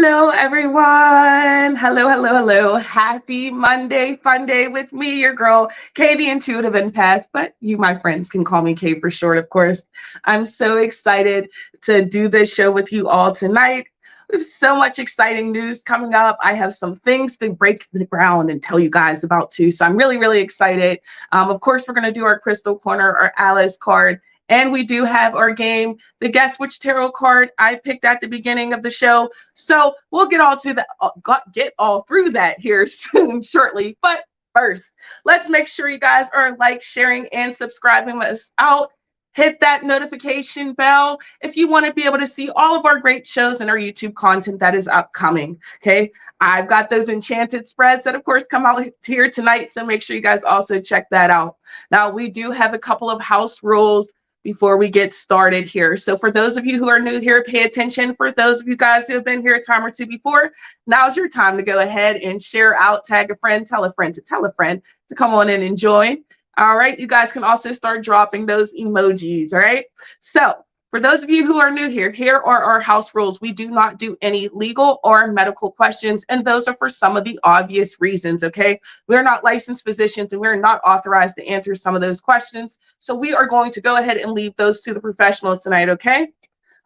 Hello, everyone. Hello, hello, hello. Happy Monday, fun day with me, your girl, Kay, the intuitive empath, but you, my friends, can call me Kay for short, of course. I'm so excited to do this show with you all tonight. We have so much exciting news coming up. I have some things to break the ground and tell you guys about too. So I'm really, really excited. Of course, we're going to do our crystal corner, our Alice card. And we do have our game, the Guess Which Tarot card I picked at the beginning of the show. So we'll get all through that here soon, shortly. But first, let's make sure you guys are sharing, and subscribing us out. Hit that notification bell if you want to be able to see all of our great shows and our YouTube content that is upcoming. Okay, I've got those enchanted spreads that, of course, come out here tonight. So make sure you guys also check that out. Now, we do have a couple of house rules before we get started here. So for those of you who are new here, pay attention. For those of you guys who have been here a time or two before, now's your time to go ahead and share out, tag a friend, tell a friend to tell a friend to come on in and join. All right, you guys can also start dropping those emojis, all right? So for those of you who are new here are our house rules. We do not do any legal or medical questions, and those are for some of the obvious reasons, okay? We're not licensed physicians, and we're not authorized to answer some of those questions. So we are going to go ahead and leave those to the professionals tonight, okay?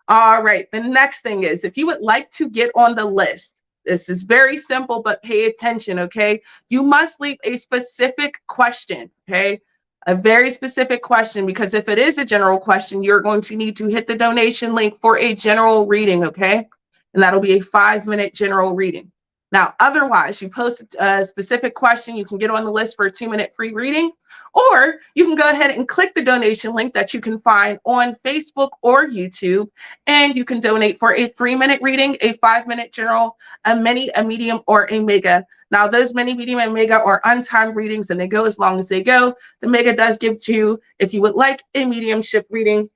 All right, the next thing is, if you would like to get on the list, this is very simple, but pay attention, okay? You must leave a specific question, okay? A very specific question, because if it is a general question, you're going to need to hit the donation link for a general reading, okay? And that'll be a 5-minute general reading. Now, otherwise, you post a specific question, you can get on the list for a 2-minute free reading, or you can go ahead and click the donation link that you can find on Facebook or YouTube, and you can donate for a 3-minute reading, a 5-minute general, a mini, a medium, or a mega. Now, those mini, medium, and mega are untimed readings, and they go as long as they go. The mega does give you, if you would like, a mediumship reading,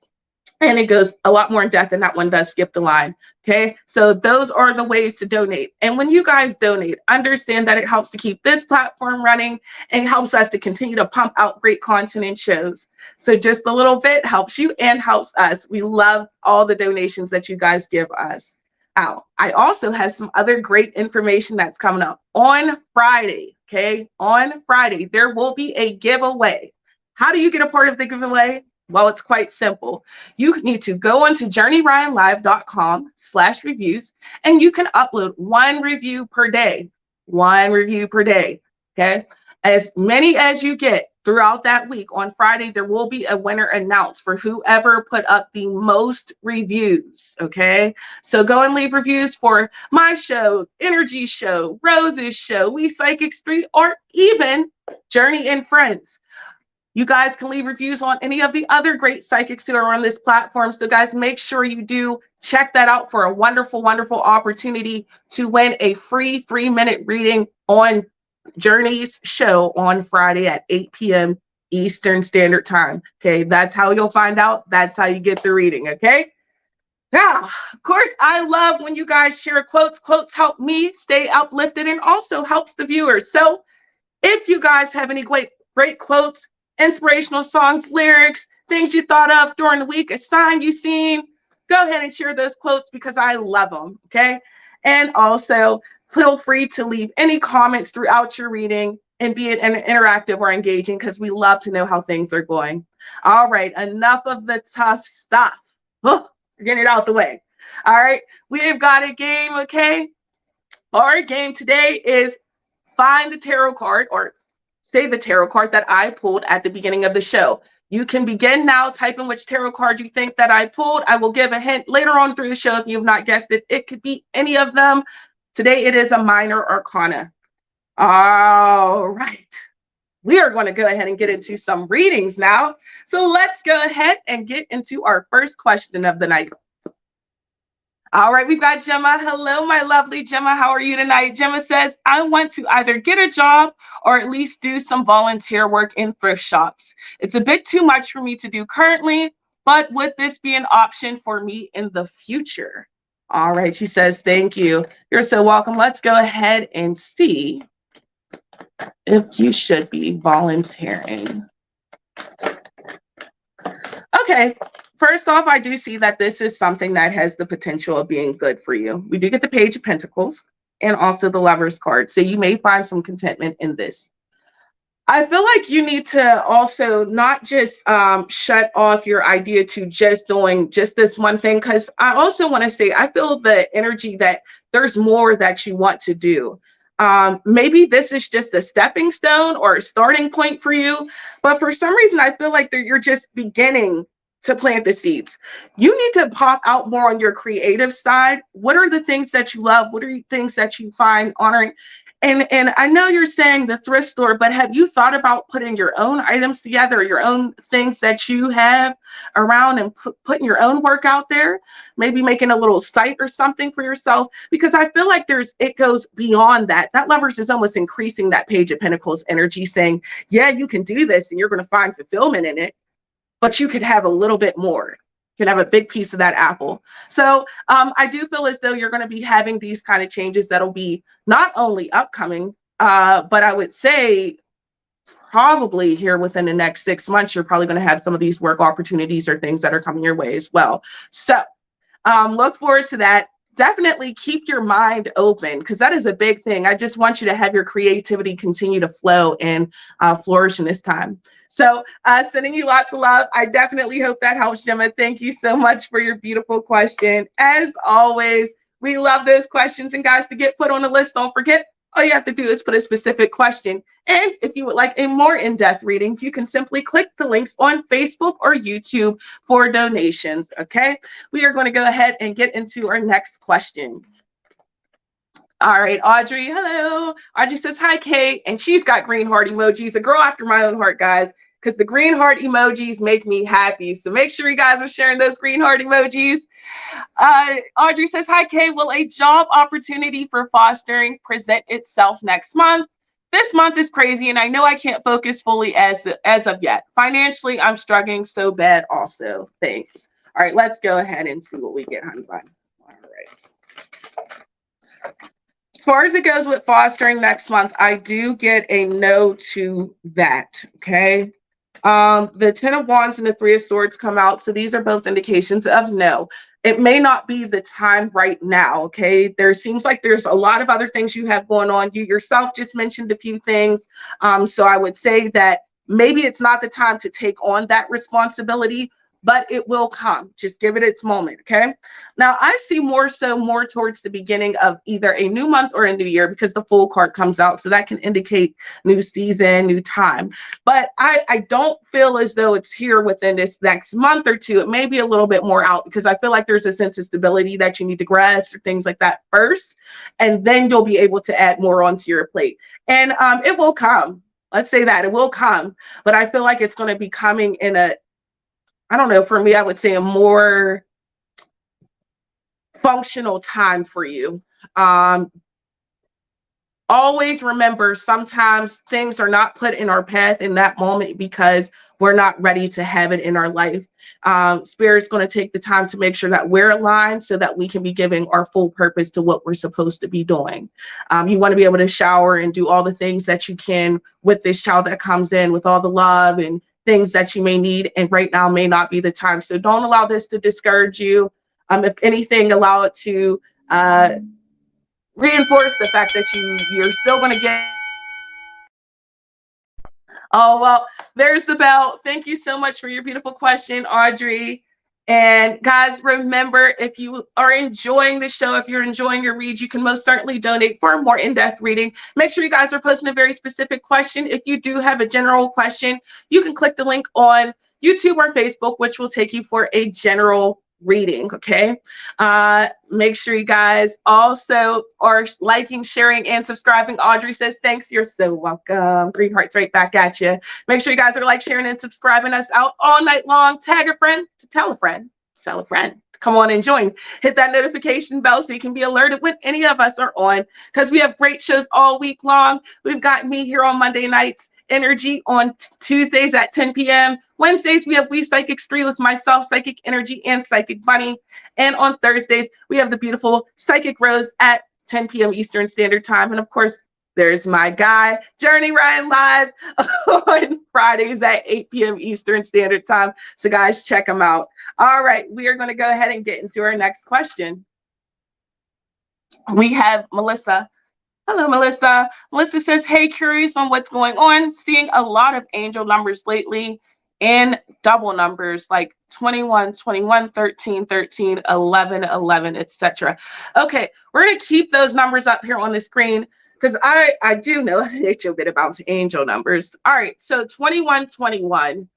and it goes a lot more in depth, and that one does skip the line, okay? So those are the ways to donate. And when you guys donate, understand that it helps to keep this platform running and helps us to continue to pump out great content and shows. So just a little bit helps you and helps us. We love all the donations that you guys give us. Now, I also have some other great information that's coming up on Friday, okay? On Friday, there will be a giveaway. How do you get a part of the giveaway? Well, it's quite simple. You need to go onto journeyryanlive.com/reviews, and you can upload 1 review per day. 1 review per day, okay? As many as you get throughout that week. On Friday, there will be a winner announced for whoever put up the most reviews, okay? So go and leave reviews for my show, Energy Show, Rose's show, We Psychics 3, or even Journey and Friends. You guys can leave reviews on any of the other great psychics who are on this platform. So guys, make sure you do check that out for a wonderful, wonderful opportunity to win a free 3-minute reading on Journey's show on Friday at 8 p.m. Eastern Standard Time. Okay, that's how you'll find out. That's how you get the reading, okay? Now, of course, I love when you guys share quotes. Quotes help me stay uplifted and also helps the viewers. So if you guys have any great quotes, inspirational songs, lyrics, things you thought of during the week, a sign you seen, go ahead and share those quotes because I love them, okay? And also, feel free to leave any comments throughout your reading and be it interactive or engaging because we love to know how things are going. All right, enough of the tough stuff. Getting it out the way. All right, we've got a game, okay? Our game today is find the tarot card, or say the tarot card that I pulled at the beginning of the show. You can begin now, type in which tarot card you think that I pulled. I will give a hint later on through the show if you have not guessed it. It could be any of them. Today it is a minor arcana. All right. We are going to go ahead and get into some readings now. So let's go ahead and get into our first question of the night. All right, we've got Gemma. Hello, my lovely Gemma. How are you tonight? Gemma says, I want to either get a job or at least do some volunteer work in thrift shops. It's a bit too much for me to do currently, but would this be an option for me in the future? All right, she says, thank you. You're so welcome. Let's go ahead and see if you should be volunteering. Okay, first off, I do see that this is something that has the potential of being good for you. We do get the Page of Pentacles and also the Lover's card. So you may find some contentment in this. I feel like you need to also not just shut off your idea to just doing just this one thing, because I also want to say, I feel the energy that there's more that you want to do. Maybe this is just a stepping stone or a starting point for you, but for some reason, I feel like you're just beginning to plant the seeds. You need to pop out more on your creative side. What are the things that you love? What are the things that you find honoring? And I know you're saying the thrift store, but have you thought about putting your own items together, your own things that you have around, and putting your own work out there? Maybe making a little site or something for yourself, because I feel like it goes beyond that. That Lovers is almost increasing that Page of Pentacles energy, saying, yeah, you can do this and you're going to find fulfillment in it, but you could have a little bit more. Can have a big piece of that apple. So I do feel as though you're going to be having these kind of changes that'll be not only upcoming, but I would say probably here within the next 6 months, you're probably going to have some of these work opportunities or things that are coming your way as well. So look forward to that. Definitely keep your mind open, because that is a big thing. I just want you to have your creativity continue to flow and flourish in this time. So sending you lots of love. I definitely hope that helps, Gemma. Thank you so much for your beautiful question. As always, we love those questions. And guys, to get put on the list, don't forget, all you have to do is put a specific question. And if you would like a more in-depth reading, you can simply click the links on Facebook or YouTube for donations, okay? We are going to go ahead and get into our next question. All right, Audrey, hello. Audrey says, hi, Kate. And she's got green heart emojis, a girl after my own heart, guys, because the green heart emojis make me happy. So make sure you guys are sharing those green heart emojis. Audrey says, hi, Kay. Will a job opportunity for fostering present itself next month? This month is crazy, and I know I can't focus fully as of yet. Financially, I'm struggling so bad also. Thanks. All right, let's go ahead and see what we get, honey bun. All right. As far as it goes with fostering next month, I do get a no to that, okay? The 10 of Wands and the 3 of Swords come out. So these are both indications of no. It may not be the time right now, okay? There seems like there's a lot of other things you have going on. You yourself just mentioned a few things. So I would say that maybe it's not the time to take on that responsibility, but it will come. Just give it its moment, okay? Now, I see more towards the beginning of either a new month or a new year, because the Fool card comes out, so that can indicate new season, new time. But I don't feel as though it's here within this next month or two. It may be a little bit more out, because I feel like there's a sense of stability that you need to grasp or things like that first, and then you'll be able to add more onto your plate. And it will come. Let's say that. It will come. But I feel like it's going to be coming in a, I don't know, for me, I would say a more functional time for you. Always remember, sometimes things are not put in our path in that moment because we're not ready to have it in our life. Spirit's going to take the time to make sure that we're aligned so that we can be giving our full purpose to what we're supposed to be doing. You want to be able to shower and do all the things that you can with this child that comes in, with all the love and things that you may need, and right now may not be the time. So don't allow this to discourage you. If anything, allow it to reinforce the fact that you're still going to get. Oh, well, there's the bell. Thank you so much for your beautiful question, Audrey. And guys, remember, if you are enjoying the show, if you're enjoying your read, you can most certainly donate for a more in-depth reading. Make sure you guys are posting a very specific question. If you do have a general question, you can click the link on YouTube or Facebook, which will take you for a general reading, okay? Make sure you guys also are liking, sharing, and subscribing. Audrey says, thanks, you're so welcome. 3 hearts right back at you. Make sure you guys are sharing, and subscribing us out all night long. Tag a friend to tell a friend, tell a friend. Come on and join. Hit that notification bell so you can be alerted when any of us are on, because we have great shows all week long. We've got me here on Monday nights, Energy on Tuesdays at 10 p.m. Wednesdays, we have We Psychic 3 with myself, Psychic Energy, and Psychic Bunny. And on Thursdays, we have the beautiful Psychic Rose at 10 p.m. Eastern Standard Time. And of course, There's my guy, Journey Ryan, live on Fridays at 8 p.m. Eastern Standard Time. So guys, check him out. All right, we are going to go ahead and get into our next question. We have Melissa. Hello, Melissa. Melissa says, hey, curious on what's going on. Seeing a lot of angel numbers lately in double numbers like 21, 21, 13, 13, 11, 11, etc. Okay, we're going to keep those numbers up here on the screen because I do know a little bit about angel numbers. All right, so 21, 21.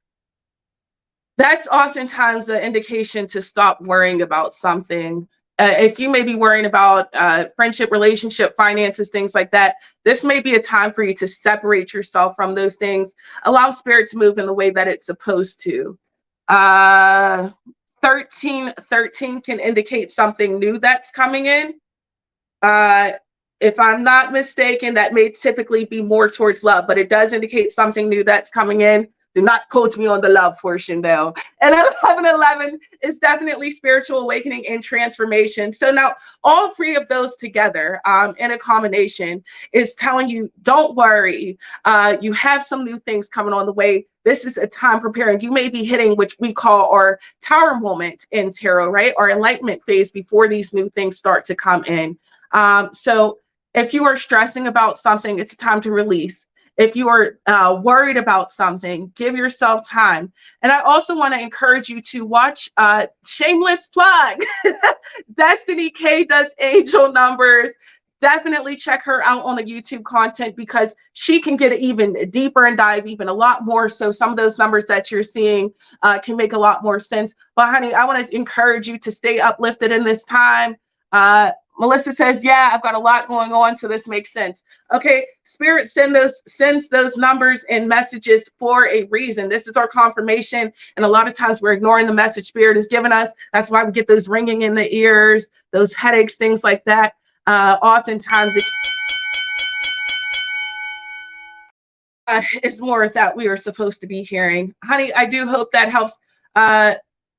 That's oftentimes the indication to stop worrying about something. If you may be worrying about friendship, relationship, finances, things like that, this may be a time for you to separate yourself from those things. Allow spirit to move in the way that it's supposed to. 13 can indicate something new that's coming in. If I'm not mistaken, that may typically be more towards love, but it does indicate something new that's coming in. Do not quote me on the love portion though. And 1111 is definitely spiritual awakening and transformation. So now all three of those together in a combination is telling you, don't worry. You have some new things coming on the way. This is a time preparing. You may be hitting which we call our tower moment in tarot, right? Our enlightenment phase before these new things start to come in. So if you are stressing about something, it's a time to release. If you are worried about something, give yourself time. And I also want to encourage you to watch, shameless plug, Destiny K does angel numbers. Definitely check her out on the YouTube content because she can get even deeper and dive even a lot more. So some of those numbers that you're seeing can make a lot more sense. But honey, I want to encourage you to stay uplifted in this time. Melissa says, yeah, I've got a lot going on, so this makes sense. Okay, Spirit sends those numbers and messages for a reason. This is our confirmation, and a lot of times we're ignoring the message Spirit has given us. That's why we get those ringing in the ears, those headaches, things like that. Oftentimes it's more that we are supposed to be hearing. Honey, I do hope that helps.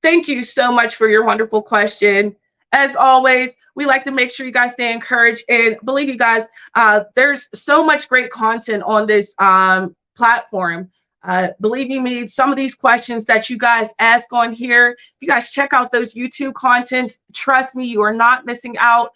Thank you so much for your wonderful question. As always, we like to make sure you guys stay encouraged. And believe you guys, there's so much great content on this platform. Believe you me, some of these questions that you guys ask on here, if you guys check out those YouTube contents, trust me, you are not missing out.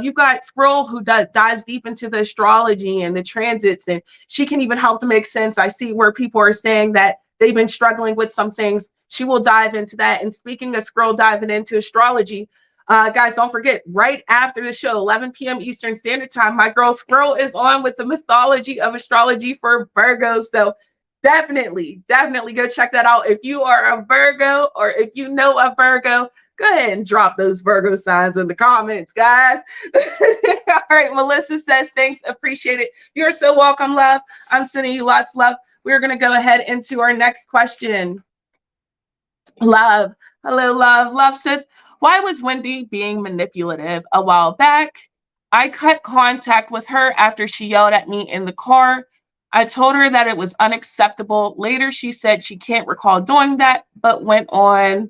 You've got Squirrel who dives deep into the astrology and the transits, and she can even help to make sense. I see where people are saying that they've been struggling with some things. She will dive into that. And speaking of Squirrel diving into astrology, guys, don't forget, right after the show, 11 p.m. Eastern Standard Time, my girl Squirrel is on with the mythology of astrology for Virgos. So definitely go check that out. If you are a Virgo or if you know a Virgo, go ahead and drop those Virgo signs in the comments, guys. All right, Melissa says, thanks, appreciate it. You're so welcome, love. I'm sending you lots of love. We're going to go ahead into our next question. Love. Hello, love. Love says, why was Wendy being manipulative? A while back, I cut contact with her after she yelled at me in the car. I told her that it was unacceptable. Later, she said she can't recall doing that, but went on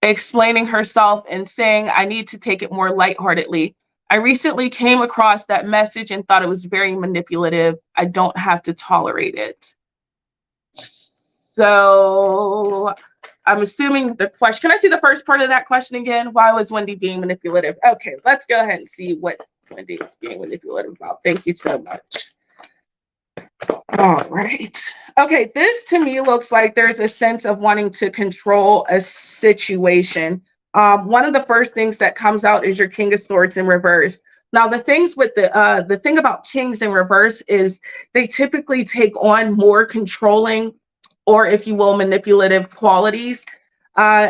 explaining herself and saying I need to take it more lightheartedly. I recently came across that message and thought it was very manipulative. I don't have to tolerate it. So I'm assuming the question, can I see the first part of that question again? Why was Wendy being manipulative? Okay, let's go ahead and see what Wendy is being manipulative about. Thank you so much. All right. Okay, this to me looks like there's a sense of wanting to control a situation. One of the first things that comes out is your King of Swords in reverse. Now, the things with the thing about kings in reverse is they typically take on more controlling, or if you will, manipulative qualities.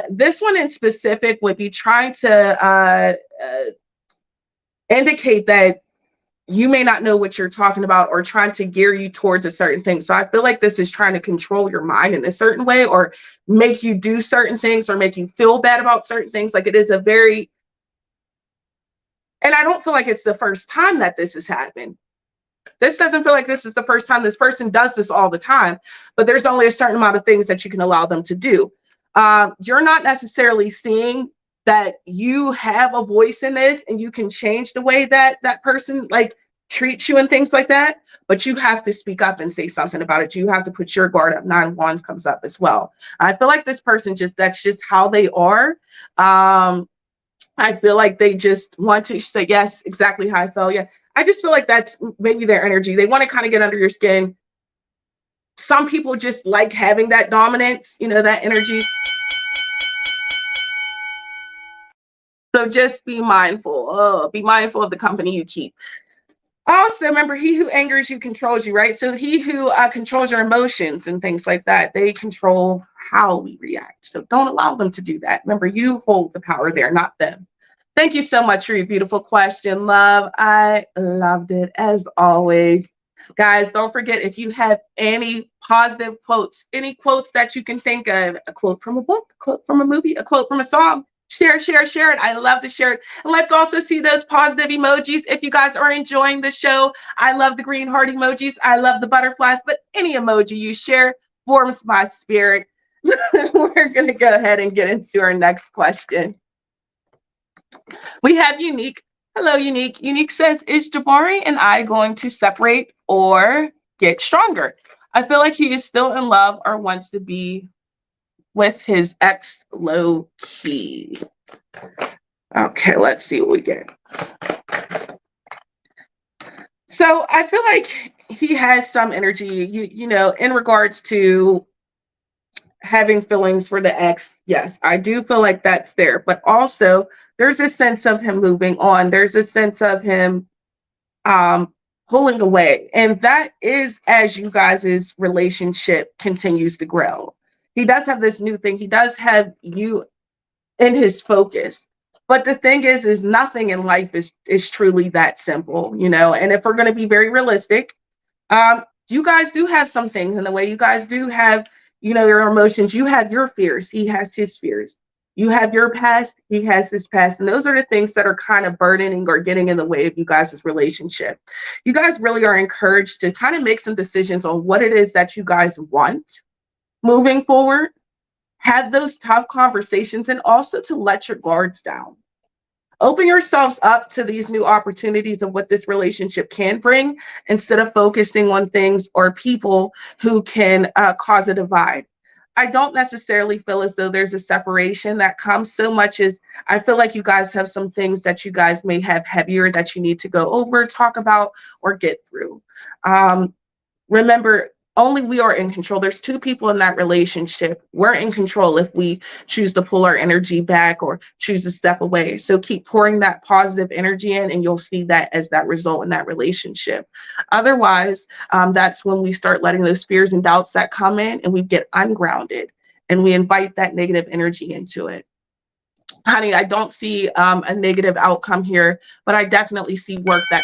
This one in specific would be trying to indicate that you may not know what you're talking about or trying to gear you towards a certain thing. So I feel like this is trying to control your mind in a certain way or make you do certain things or make you feel bad about certain things. Like it is a very, and I don't feel like it's the first time that this has happened. This doesn't feel like this is the first time this person does this all the time, but there's only a certain amount of things that you can allow them to do. You're not necessarily seeing that you have a voice in this and you can change the way that that person, like treats you and things like that, but you have to speak up and say something about it. You have to put your guard up. 9 wands comes up as well. I feel like this person that's just how they are. I feel like they just want to say, yes, exactly how I felt. Yeah. I just feel like that's maybe their energy. They want to kind of get under your skin. Some people just like having that dominance, that energy. So just be mindful. Oh, be mindful of the company you keep. Also, remember, he who angers you controls you, right? So he who controls your emotions and things like that, they control how we react. So don't allow them to do that. Remember, you hold the power there, not them. Thank you so much for your beautiful question, love. I loved it as always. Guys, don't forget, if you have any positive quotes, any quotes that you can think of, a quote from a book, a quote from a movie, a quote from a song, share it. I love to share it. And let's also see those positive emojis. If you guys are enjoying the show, I love the green heart emojis. I love the butterflies, but any emoji you share warms my spirit. We're going to go ahead and get into our next question. We have Unique. Hello, Unique. Unique says, is Jabari and I going to separate or get stronger? I feel like he is still in love or wants to be with his ex low key. Okay, let's see what we get. So I feel like he has some energy, you know, in regards to having feelings for the ex. Yes, I do feel like that's there, but also there's a sense of him moving on. There's a sense of him pulling away, and that is as you guys' relationship continues to grow. He does have this new thing. He does have you in his focus. But the thing is nothing in life is truly that simple, you know. And if we're going to be very realistic, you guys do have some things in the way. You guys do have, you know, your emotions. You have your fears. He has his fears. You have your past. He has his past. And those are the things that are kind of burdening or getting in the way of you guys' relationship. You guys really are encouraged to kind of make some decisions on what it is that you guys want moving forward. Have those tough conversations, and also to let your guards down. Open yourselves up to these new opportunities of what this relationship can bring, instead of focusing on things or people who can cause a divide. I don't necessarily feel as though there's a separation that comes, so much as I feel like you guys have some things that you guys may have heavier that you need to go over, talk about, or get through. Remember, only we are in control. There's two people in that relationship. We're in control if we choose to pull our energy back or choose to step away. So keep pouring that positive energy in, and you'll see that as that result in that relationship. Otherwise, that's when we start letting those fears and doubts that come in, and we get ungrounded, and we invite that negative energy into it. Honey, I don't see a negative outcome here, but I definitely see work that...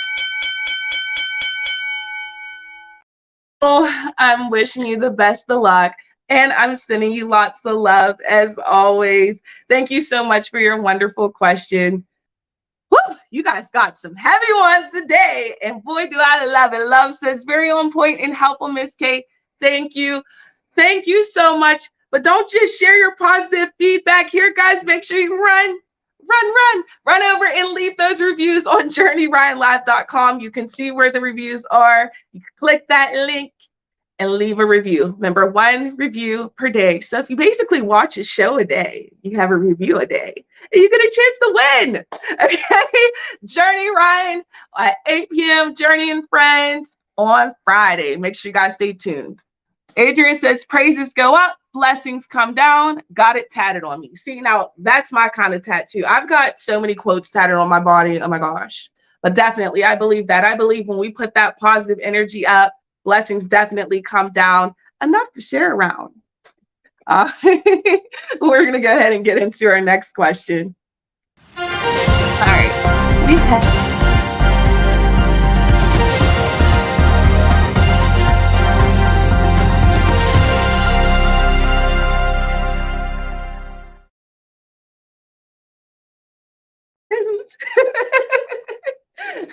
I'm wishing you the best of luck, and I'm sending you lots of love as always. Thank you so much for your wonderful question. Woo, you guys got some heavy ones today, and boy, do I love it. Love says, very on point and helpful, Miss Kate. Thank you. Thank you so much. But don't just share your positive feedback here, guys. Make sure you run over and leave those reviews on journeyryanlive.com. You can see where the reviews are. You can click that link and leave a review. Remember, 1 review per day. So if you basically watch a show a day, you have a review a day, and you get a chance to win. Okay, Journey Ryan at 8 p.m. Journey and Friends on Friday. Make sure you guys stay tuned. Adrian says, praises go up, blessings come down. Got it tatted on me. See, now that's my kind of tattoo. I've got so many quotes tatted on my body. Oh my gosh. But definitely, I believe that. I believe when we put that positive energy up, blessings definitely come down, enough to share around. We're going to go ahead and get into our next question. All right. We have...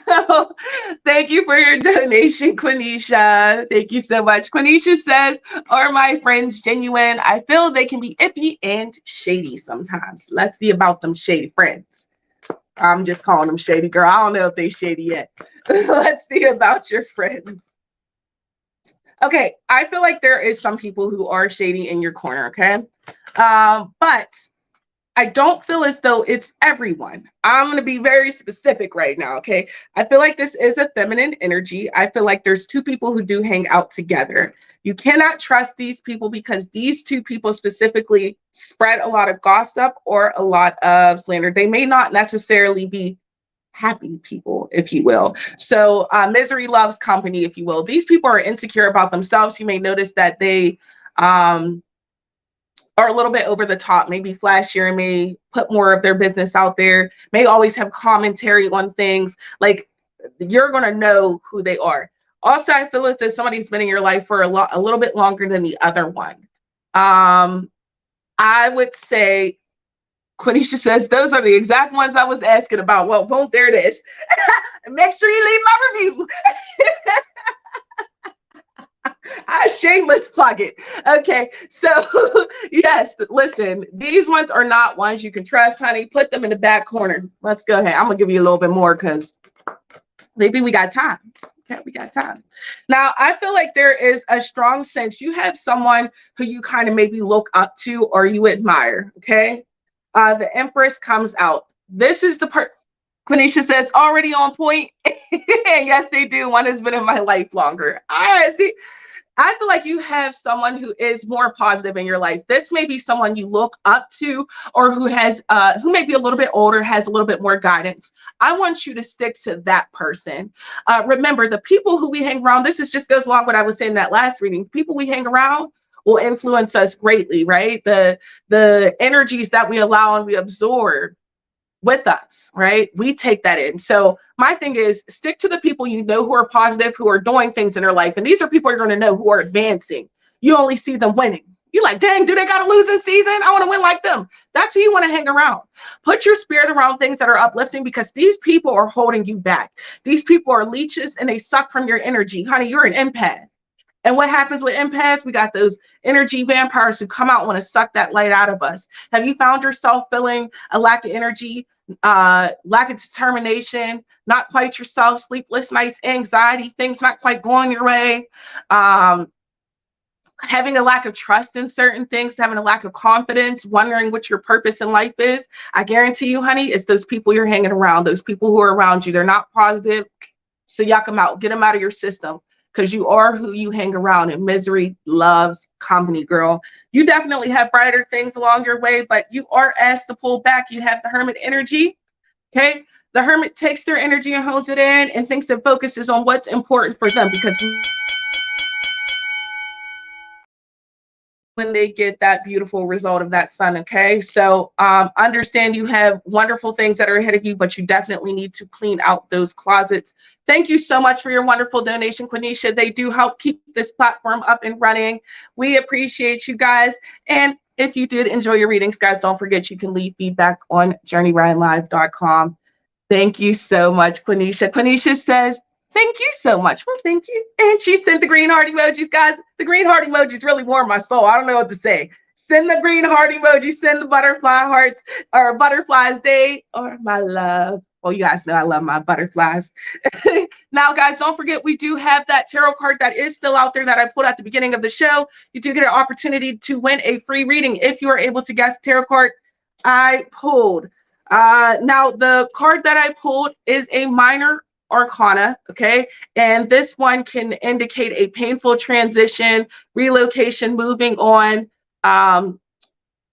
So, thank you for your donation, Quenisha. Thank you so much. Quenisha says, are my friends genuine? I feel they can be iffy and shady sometimes. Let's see about them shady friends. I'm just calling them shady, girl. I don't know if they shady yet. Let's see about your friends. Okay, I feel like there is some people who are shady in your corner, okay? But I don't feel as though it's everyone. I'm going to be very specific right now, okay? I feel like this is a feminine energy. I feel like there's two people who do hang out together. You cannot trust these people because these two people specifically spread a lot of gossip or a lot of slander. They may not necessarily be happy people, if you will. So misery loves company, if you will. These people are insecure about themselves. You may notice that they are a little bit over the top, maybe flashier, may put more of their business out there, may always have commentary on things. Like, you're going to know who they are. Also, I feel as though somebody's been in your life for a little bit longer than the other one. I would say, Quenisha says, those are the exact ones I was asking about. Well, boom, there it is. Make sure you leave my review. I shameless plug it. Okay, so yes, listen, these ones are not ones you can trust, honey. Put them in the back corner. Let's go ahead. I'm gonna give you a little bit more because maybe we got time. Okay, we got time. Now, I feel like there is a strong sense you have someone who you kind of maybe look up to or you admire. Okay, the Empress comes out. This is the part. Quenisha says, already on point. And yes, they do. One has been in my life longer. I see. I feel like you have someone who is more positive in your life. This may be someone you look up to or who has who may be a little bit older, has a little bit more guidance. I want you to stick to that person. Remember, the people who we hang around, this is just goes along with what I was saying in that last reading. People we hang around will influence us greatly, right? The energies that we allow and we absorb with us, right? We take that in. So my thing is, stick to the people you know who are positive, who are doing things in their life. And these are people you're going to know who are advancing. You only see them winning. You're like, dang, do they got a losing season? I want to win like them. That's who you want to hang around. Put your spirit around things that are uplifting because these people are holding you back. These people are leeches and they suck from your energy. Honey, you're an empath. And what happens with empaths? We got those energy vampires who come out and want to suck that light out of us. Have you found yourself feeling a lack of energy, lack of determination, not quite yourself, sleepless nights, anxiety, things not quite going your way, having a lack of trust in certain things, having a lack of confidence, wondering what your purpose in life is? I guarantee you, honey, it's those people you're hanging around, those people who are around you. They're not positive, so yuck them out. Get them out of your system. Because you are who you hang around, and misery loves company, girl. You definitely have brighter things along your way, but you are asked to pull back. You have the Hermit energy, okay? The Hermit takes their energy and holds it in and thinks and focuses on what's important for them, because when they get that beautiful result of that sun, okay? So understand you have wonderful things that are ahead of you, but you definitely need to clean out those closets. Thank you so much for your wonderful donation, Quenisha. They do help keep this platform up and running. We appreciate you guys. And if you did enjoy your readings, guys, don't forget you can leave feedback on journeyryanlive.com. Thank you so much, Quenisha. Quenisha says, thank you so much. Well, thank you. And she sent the green heart emojis, guys. The green heart emojis really warm my soul. I don't know what to say. Send the green heart emoji. Send the butterfly hearts or butterflies. They are my love. Well, you guys know I love my butterflies. Now, guys, don't forget we do have that tarot card that is still out there that I put at the beginning of the show. You do get an opportunity to win a free reading if you are able to guess the tarot card I pulled. Now, the card that I pulled is a minor arcana, okay? And this one can indicate a painful transition, relocation, moving on,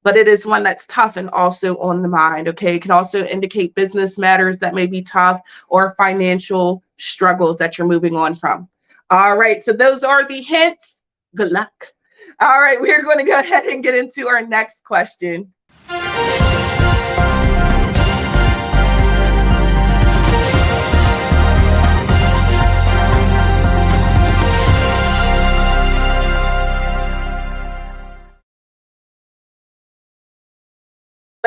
but it is one that's tough and also on the mind, okay? It can also indicate business matters that may be tough or financial struggles that you're moving on from. All right, so those are the hints. Good luck. All right, we're going to go ahead and get into our next question.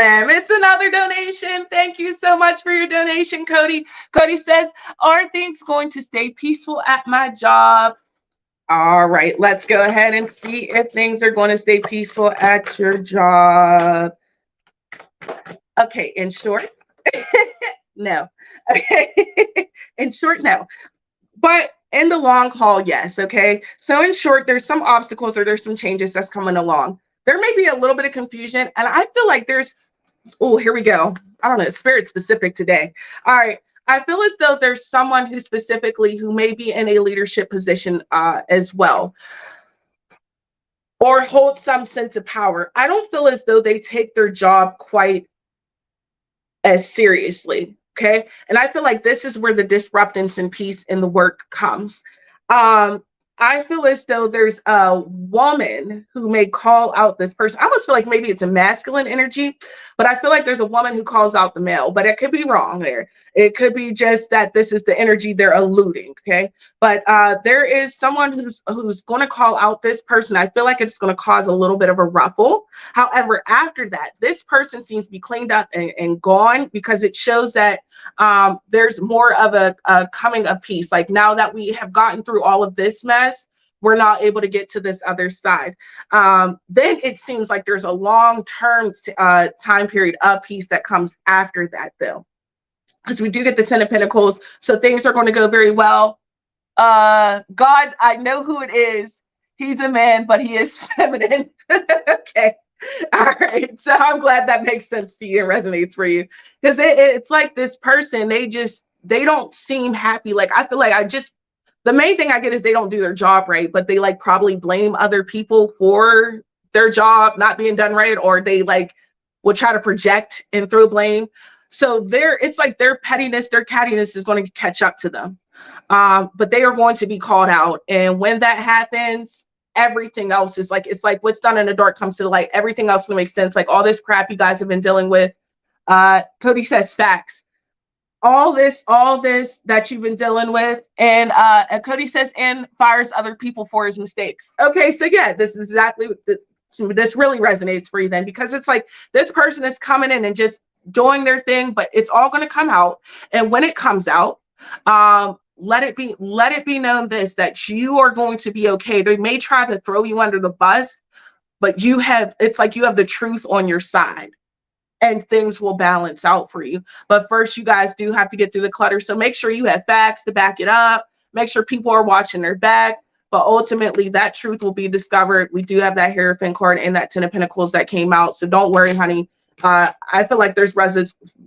It's another donation. Thank you so much for your donation, Cody. Cody says, are things going to stay peaceful at my job? All right, let's go ahead and see if things are going to stay peaceful at your job. Okay, in short, No. Okay. In short, no. But in the long haul, yes. Okay. So in short, there's some obstacles or there's some changes that's coming along. There may be a little bit of confusion, and I feel like there's, oh, here we go. I don't know, spirit specific today. All right. I feel as though there's someone who specifically who may be in a leadership position as well, or hold some sense of power. I don't feel as though they take their job quite as seriously. Okay. And I feel like this is where the disruptance and peace in the work comes. I feel as though there's a woman who may call out this person. I almost feel like maybe it's a masculine energy, but I feel like there's a woman who calls out the male, but it could be wrong there. It could be just that this is the energy they're alluding. Okay. But there is someone who's going to call out this person. I feel like it's going to cause a little bit of a ruffle. However, after that, this person seems to be cleaned up and gone, because it shows that there's more of a coming of peace. Like, now that we have gotten through all of this mess, we're not able to get to this other side. Then it seems like there's a long-term time period of peace that comes after that, though, because we do get the 10 of Pentacles. So things are going to go very well. God, I know who it is. He's a man, but he is feminine. Okay. All right. So I'm glad that makes sense to you and resonates for you, because it's like this person, they don't seem happy. Like, I feel like the main thing I get is they don't do their job right, but they like probably blame other people for their job not being done right, or they like will try to project and throw blame. So it's like their pettiness, their cattiness is going to catch up to them. But they are going to be called out. And when that happens, everything else is like, it's like what's done in the dark comes to the light. Everything else will make sense. Like all this crap you guys have been dealing with. Cody says facts. All this that you've been dealing with. And Cody says, and fires other people for his mistakes. Okay, so yeah, this is exactly this really resonates for you then, because it's like this person is coming in and just doing their thing, but it's all going to come out. And when it comes out, let it be known that you are going to be okay. They may try to throw you under the bus, but it's like you have the truth on your side. And things will balance out for you. But first, you guys do have to get through the clutter. So make sure you have facts to back it up. Make sure people are watching their back. But ultimately, that truth will be discovered. We do have that Hierophant card and that 10 of Pentacles that came out. So don't worry, honey. I feel like there's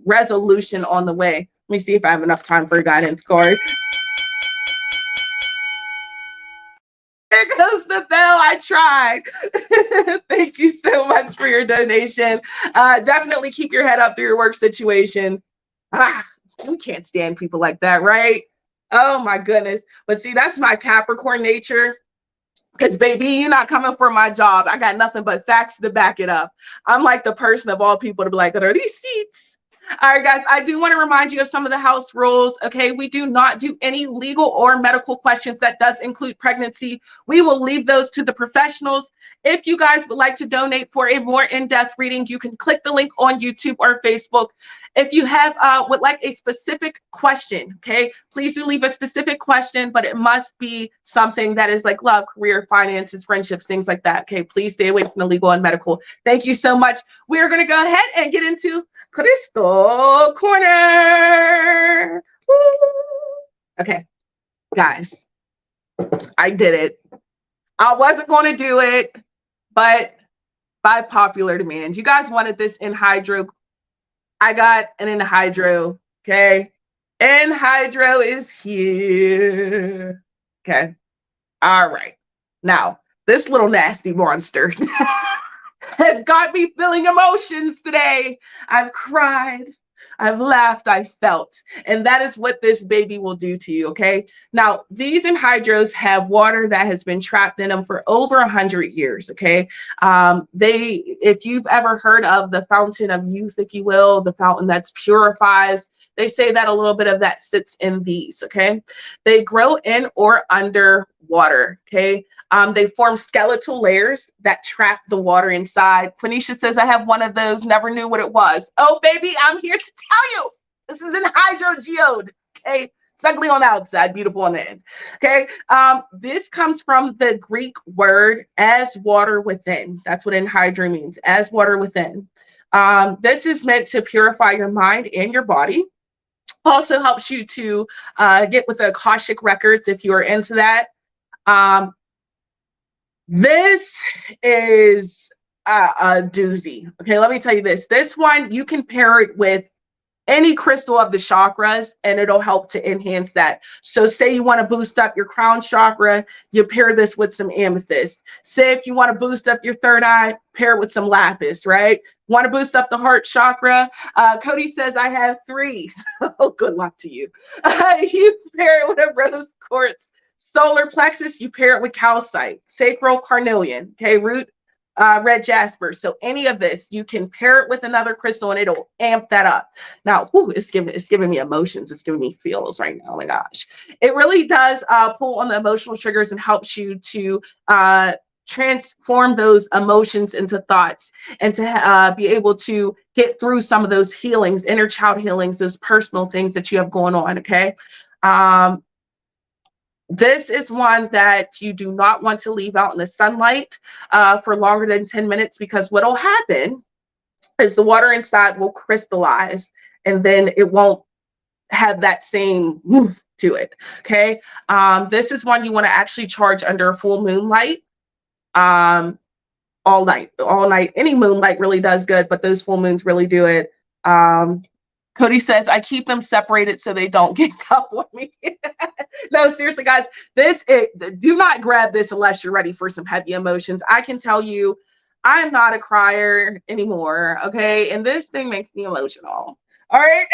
resolution on the way. Let me see if I have enough time for a guidance card. There goes the bell. I tried. Thank you so much for your donation. Definitely keep your head up through your work situation. We can't stand people like that, right? Oh my goodness. But see, that's my Capricorn nature. Because baby, you're not coming for my job. I got nothing but facts to back it up. I'm like the person of all people to be like, are these seats? All right, guys, I do want to remind you of some of the house rules. Okay, we do not do any legal or medical questions. That does include pregnancy. We will leave those to the professionals. If you guys would like to donate for a more in-depth reading, you can click the link on YouTube or Facebook. If you would like a specific question, okay, please do leave a specific question, but it must be something that is like love, career, finances, friendships, things like that. Okay, please stay away from the legal and medical. Thank you so much. We're going to go ahead and get into Crystal Corner. Woo! Okay, guys, I did it. I wasn't going to do it, but by popular demand, you guys wanted this in hydro. I got an in hydro. Okay, and hydro is here. Okay, all right. Now, this little nasty monster has got me feeling emotions today. I've cried, I've laughed, I felt, and that is what this baby will do to you, okay? Now, these anhydros have water that has been trapped in them for over 100 years, okay? If you've ever heard of the fountain of youth, if you will, the fountain that purifies, they say that a little bit of that sits in these, okay? They grow in or under water, okay? They form skeletal layers that trap the water inside. Quenisha says, I have one of those, never knew what it was. Oh, baby, I'm here to tell you. This is an hydrogeode, okay? It's ugly on the outside, beautiful on the end, okay? This comes from the Greek word as water within. That's what anhydro means, as water within. This is meant to purify your mind and your body. Also helps you to get with the Akashic records if you are into that. This is a doozy. Okay, let me tell you this. This one, you can pair it with any crystal of the chakras and it'll help to enhance that. So say you want to boost up your crown chakra, you pair this with some amethyst. Say if you want to boost up your third eye, pair it with some lapis, right? Want to boost up the heart chakra? Cody says, I have 3. Oh, good luck to you. You pair it with a rose quartz. Solar plexus, you pair it with calcite. Sacral carnelian, okay, root red jasper. So any of this, you can pair it with another crystal and it'll amp that up. Now, whew, it's giving me emotions. It's giving me feels right now. Oh my gosh. It really does pull on the emotional triggers and helps you to transform those emotions into thoughts and to be able to get through some of those healings, inner child healings, those personal things that you have going on, okay? This is one that you do not want to leave out in the sunlight for longer than 10 minutes because what will happen is the water inside will crystallize and then it won't have that same move to it, okay? This is one you want to actually charge under a full moonlight all night. Any moonlight really does good, but those full moons really do it. Cody says, I keep them separated so they don't get up on me. No, seriously, guys, do not grab this unless you're ready for some heavy emotions. I can tell you, I'm not a crier anymore, okay? And this thing makes me emotional. All right.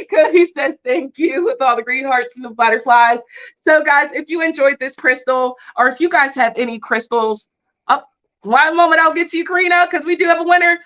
Cody says, thank you with all the green hearts and the butterflies. So, guys, if you enjoyed this crystal, or if you guys have any crystals, one moment, I'll get to you, Karina, because we do have a winner.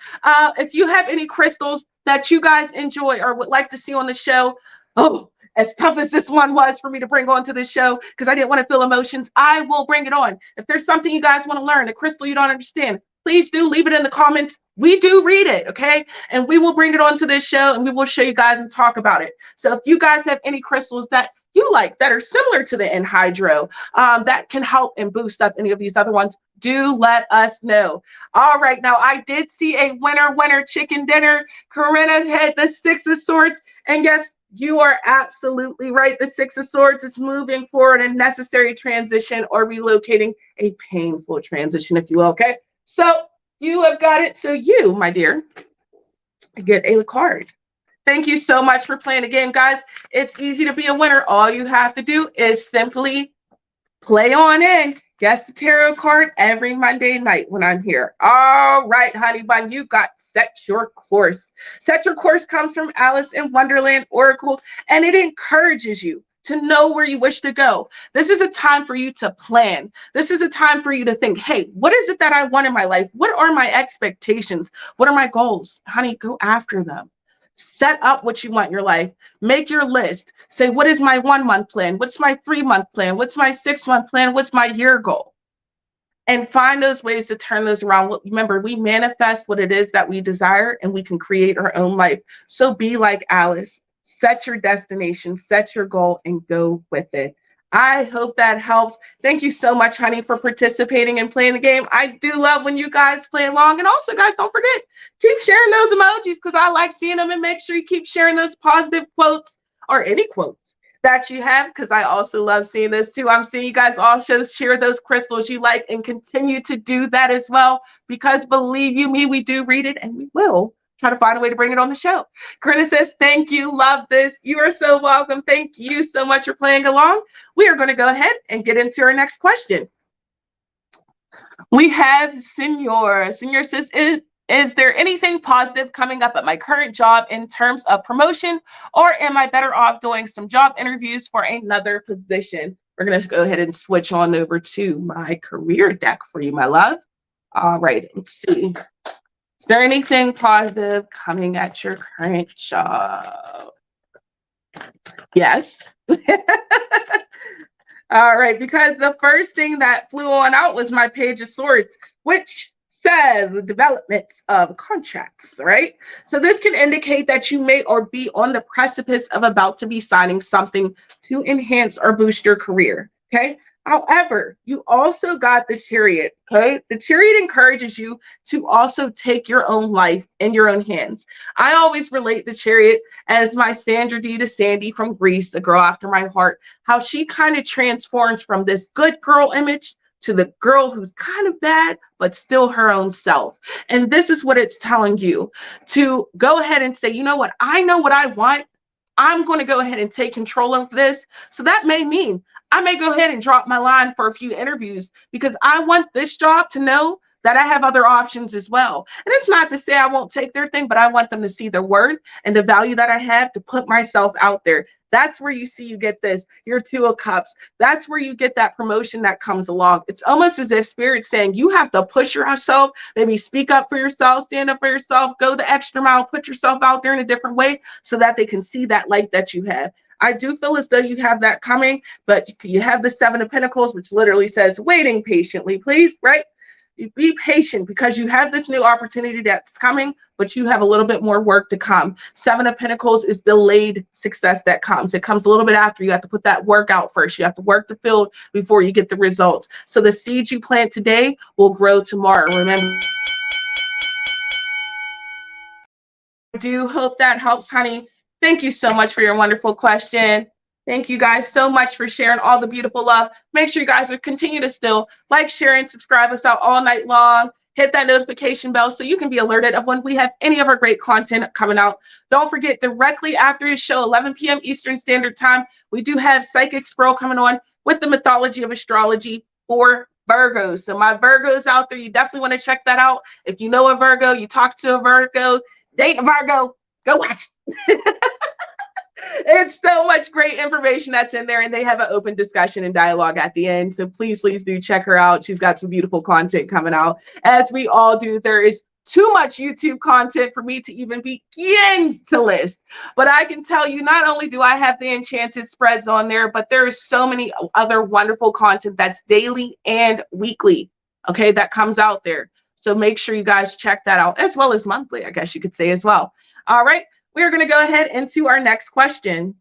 If you have any crystals that you guys enjoy or would like to see on the show, oh, as tough as this one was for me to bring onto the show because I didn't want to feel emotions, I will bring it on. If there's something you guys want to learn, a crystal you don't understand, please do leave it in the comments. We do read it, okay? And we will bring it onto this show and we will show you guys and talk about it. So if you guys have any crystals that you like that are similar to the anhydro that can help and boost up any of these other ones, do let us know. All right, now I did see a winner chicken dinner. Corinna had the 6 of Swords, and yes, you are absolutely right. The 6 of Swords is moving forward a necessary transition or relocating a painful transition, if you will, okay? So you have got it. So you, my dear, get a card. Thank you so much for playing the game, guys. It's easy to be a winner. All you have to do is simply play on in. Guess the tarot card every Monday night when I'm here. All right, honey bun, you got Set Your Course. Set Your Course comes from Alice in Wonderland Oracle, and it encourages you to know where you wish to go. This is a time for you to plan. This is a time for you to think, hey, what is it that I want in my life? What are my expectations? What are my goals? Honey, go after them. Set up what you want in your life. Make your list. Say, what is my 1 month plan? What's my 3 month plan? What's my 6 month plan? What's my year goal? And find those ways to turn those around. Remember, we manifest what it is that we desire and we can create our own life. So be like Alice. Set your destination, set your goal, and go with it. I hope that helps. Thank you so much, honey, for participating and playing the game. I do love when you guys play along. And also, guys, don't forget, keep sharing those emojis because I like seeing them, and make sure you keep sharing those positive quotes or any quotes that you have because I also love seeing those too. I'm seeing you guys also share those crystals you like and continue to do that as well because believe you me, we do read it and we will try to find a way to bring it on the show. Corinna says, thank you. Love this. You are so welcome. Thank you so much for playing along. We are going to go ahead and get into our next question. We have Senor. Senor says, is there anything positive coming up at my current job in terms of promotion, or am I better off doing some job interviews for another position? We're going to go ahead and switch on over to my career deck for you, my love. All right, let's see. Is there anything positive coming at your current job? Yes. All right, because the first thing that flew on out was my Page of Swords, which says the developments of contracts, right? So this can indicate that you may or be on the precipice of about to be signing something to enhance or boost your career, okay? However, you also got the Chariot, okay? The Chariot encourages you to also take your own life in your own hands. I always relate the Chariot as my Sandra D to Sandy from Greece, a girl after my heart, how she kind of transforms from this good girl image to the girl who's kind of bad, but still her own self. And this is what it's telling you, to go ahead and say, you know what? I know what I want. I'm going to go ahead and take control of this. So that may mean I may go ahead and drop my line for a few interviews because I want this job to know that I have other options as well. And it's not to say I won't take their thing, but I want them to see the worth and the value that I have to put myself out there. That's where you see you get this, your Two of Cups. That's where you get that promotion that comes along. It's almost as if Spirit's saying you have to push yourself, maybe speak up for yourself, stand up for yourself, go the extra mile, put yourself out there in a different way so that they can see that light that you have. I do feel as though you have that coming, but you have the Seven of Pentacles, which literally says waiting patiently, please, right? Be patient because you have this new opportunity that's coming, but you have a little bit more work to come. Seven of Pentacles is delayed success that comes. It comes a little bit after. You have to put that work out first. You have to work the field before you get the results. So the seeds you plant today will grow tomorrow. Remember, I do hope that helps, honey. Thank you so much for your wonderful question. Thank you guys so much for sharing all the beautiful love. Make sure you guys are continue to still like, share, and subscribe us out all night long. Hit that notification bell so you can be alerted of when we have any of our great content coming out. Don't forget, directly after the show, 11 p.m. Eastern Standard Time, we do have Psychic Scroll coming on with the mythology of astrology for Virgos. So my Virgos out there, you definitely want to check that out. If you know a Virgo, you talk to a Virgo, date a Virgo, go watch. It's so much great information that's in there, and they have an open discussion and dialogue at the end. So please, please do check her out. She's got some beautiful content coming out, as we all do. There is too much YouTube content for me to even begin to list. But I can tell you, not only do I have the enchanted spreads on there, but there is so many other wonderful content that's daily and weekly, okay, that comes out there. So make sure you guys check that out, as well as monthly, I guess you could say as well. All right. We're going to go ahead into our next question.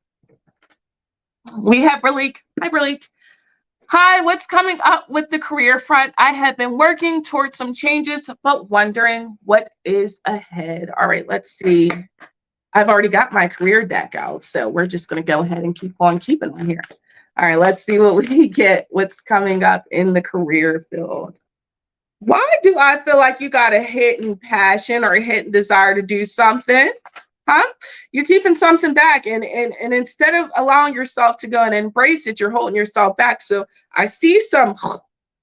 We have Berleek. Hi, Berleek. Hi, what's coming up with the career front? I have been working towards some changes, but wondering what is ahead. All right, let's see. I've already got my career deck out, so we're just going to go ahead and keep on keeping on here. All right, let's see what we get, what's coming up in the career field. Why do I feel like you got a hidden passion or a hidden desire to do something? Huh? You're keeping something back, and instead of allowing yourself to go and embrace it, you're holding yourself back. So I see some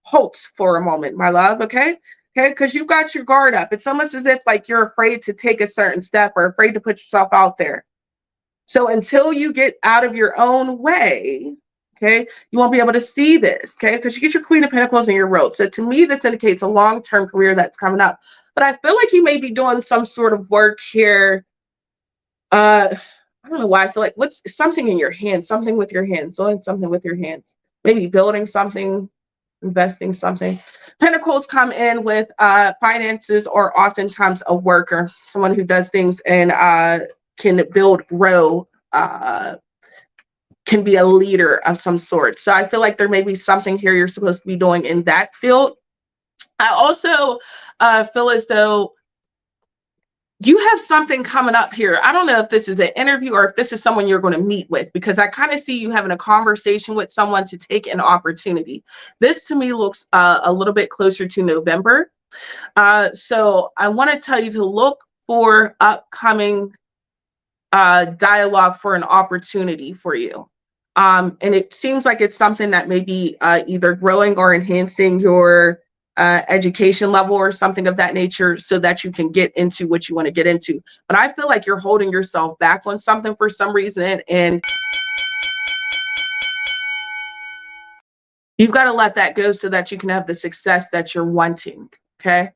halts for a moment, my love. Okay, because you've got your guard up. It's almost as if like you're afraid to take a certain step or afraid to put yourself out there. So until you get out of your own way, okay, you won't be able to see this. Okay, because you get your Queen of Pentacles in your road. So to me, this indicates a long-term career that's coming up. But I feel like you may be doing some sort of work here. I don't know why I feel like what's something in your hands, something with your hands, doing something with your hands, maybe building something, investing something. Pentacles come in with finances, or oftentimes a worker, someone who does things and can build, grow, can be a leader of some sort. So I feel like there may be something here you're supposed to be doing in that field. I also feel as though you have something coming up here. I don't know if this is an interview or if this is someone you're going to meet with, because I kind of see you having a conversation with someone to take an opportunity. This to me looks a little bit closer to November. So I want to tell you to look for upcoming dialogue for an opportunity for you. And it seems like it's something that may be either growing or enhancing your education level or something of that nature, so that you can get into what you want to get into. But I feel like you're holding yourself back on something for some reason, and you've got to let that go so that you can have the success that you're wanting. Okay,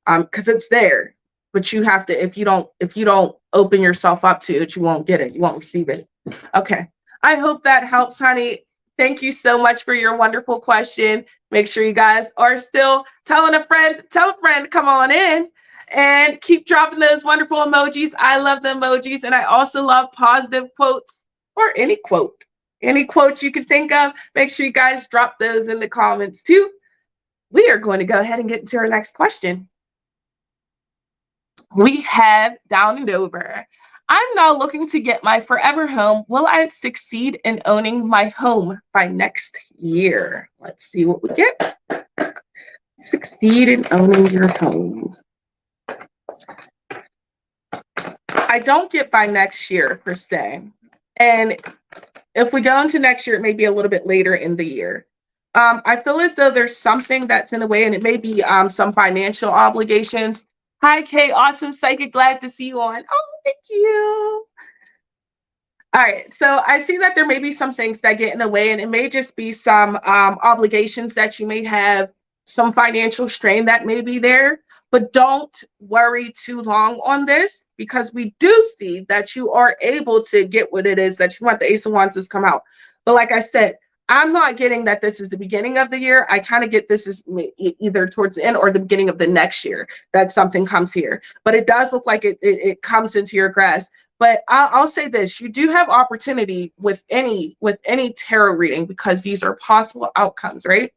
because it's there, but you have to. If you don't open yourself up to it, you won't get it. You won't receive it. Okay, I hope that helps, honey. Thank you so much for your wonderful question. Make sure you guys are still telling a friend, tell a friend, come on in, and keep dropping those wonderful emojis. I love the emojis, and I also love positive quotes, or any quote. Any quotes you can think of, make sure you guys drop those in the comments too. We are going to go ahead and get into our next question. We have down and over. I'm now looking to get my forever home. Will I succeed in owning my home by next year? Let's see what we get. Succeed in owning your home. I don't get by next year per se. And if we go into next year, it may be a little bit later in the year. I feel as though there's something that's in the way, and it may be some financial obligations. Hi, Kay. Awesome psychic. Glad to see you on. Oh, thank you. All right. So I see that there may be some things that get in the way, and it may just be some obligations that you may have, some financial strain that may be there. But don't worry too long on this, because we do see that you are able to get what it is that you want. The Ace of Wands has come out. But like I said, I'm not getting that this is the beginning of the year. I kind of get this is either towards the end or the beginning of the next year that something comes here. But it does look like it comes into your grasp. But I'll say this: you do have opportunity with any tarot reading, because these are possible outcomes, right?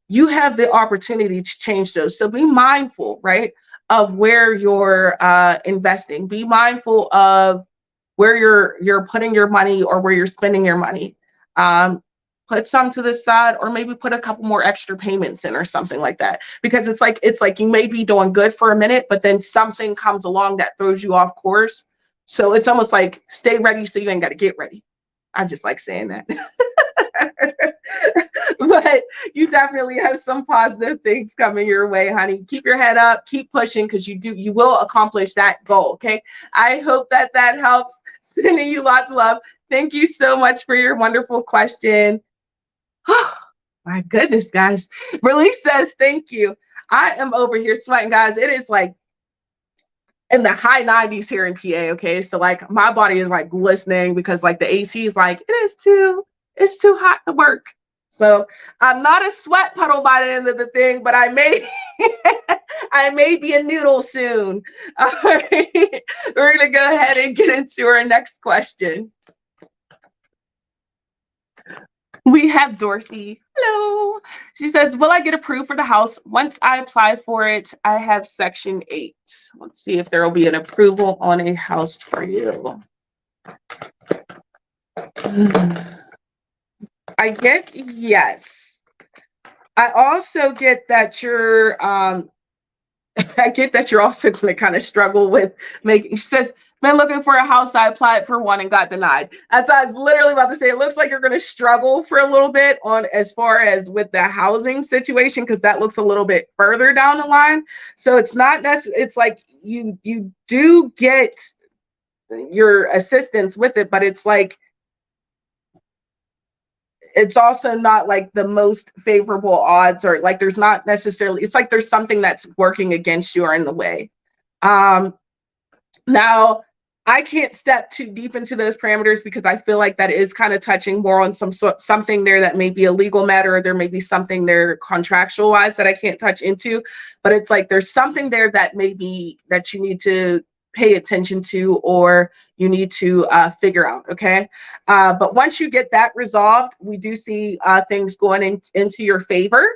You have the opportunity to change those. So be mindful, right, of where you're investing. Be mindful of where you're putting your money or where you're spending your money. Put some to the side, or maybe put a couple more extra payments in or something like that. Because it's like you may be doing good for a minute, but then something comes along that throws you off course. So it's almost like stay ready so you ain't got to get ready. I just like saying that. But you definitely have some positive things coming your way, honey. Keep your head up, keep pushing, because you will accomplish that goal. Okay. I hope that helps. Sending you lots of love. Thank you so much for your wonderful question. Oh, my goodness, guys. Release says, thank you. I am over here sweating, guys. It is like in the high 90s here in PA. Okay. So like my body is like glistening, because like the AC is like, it's too hot to work. So I'm not a sweat puddle by the end of the thing, but I may be a noodle soon. All right. We're going to go ahead and get into our next question. We have Dorothy. Hello. She says, will I get approved for the house once I apply for it? I have Section 8. Let's see if there will be an approval on a house for you. I get yes. I also get that you're I get that you're also going to kind of struggle with making. She says, been looking for a house. I applied for one and got denied. That's what I was literally about to say. It looks like you're going to struggle for a little bit on as far as with the housing situation, because that looks a little bit further down the line. So it's not necessarily, it's like you do get your assistance with it, but it's like, it's also not like the most favorable odds, or like there's not necessarily, it's like there's something that's working against you or in the way. Now, I can't step too deep into those parameters, because I feel like that is kind of touching more on something there that may be a legal matter, or there may be something there contractual wise that I can't touch into. But it's like there's something there that may be that you need to pay attention to, or you need to figure out. Okay. But once you get that resolved, we do see things going into your favor.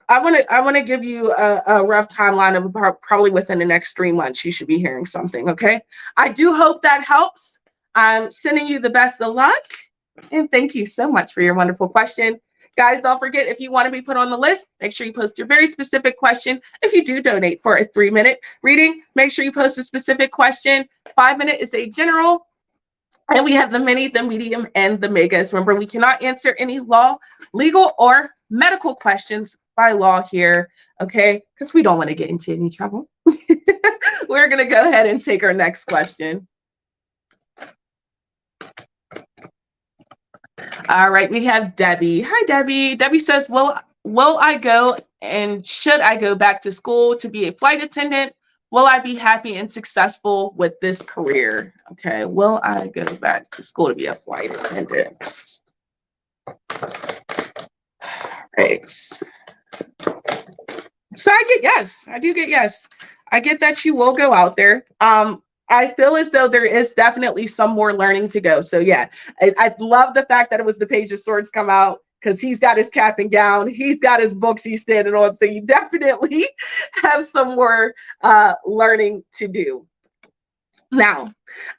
I want to give you a rough timeline of probably within the next 3 months, you should be hearing something. Okay. I do hope that helps. I'm sending you the best of luck, and thank you so much for your wonderful question. Guys, don't forget, if you want to be put on the list, make sure you post your very specific question. If you do donate for a 3-minute reading, make sure you post a specific question. 5-minute is a general. And we have the mini, the medium, and the megas. Remember, we cannot answer any law, legal, or medical questions by law here, okay? Because we don't want to get into any trouble. We're going to go ahead and take our next question. All right, we have Debbie. Hi, Debbie. Debbie says, will I go, and should I go back to school to be a flight attendant? Will I be happy and successful with this career? Okay, will I go back to school to be a flight attendant? Right. So I get yes. I do get yes. I get that you will go out there. I feel as though there is definitely some more learning to go. So yeah, I love the fact that it was the Page of Swords come out, because he's got his cap and gown, he's got his books he's standing on. So you definitely have some more learning to do. Now,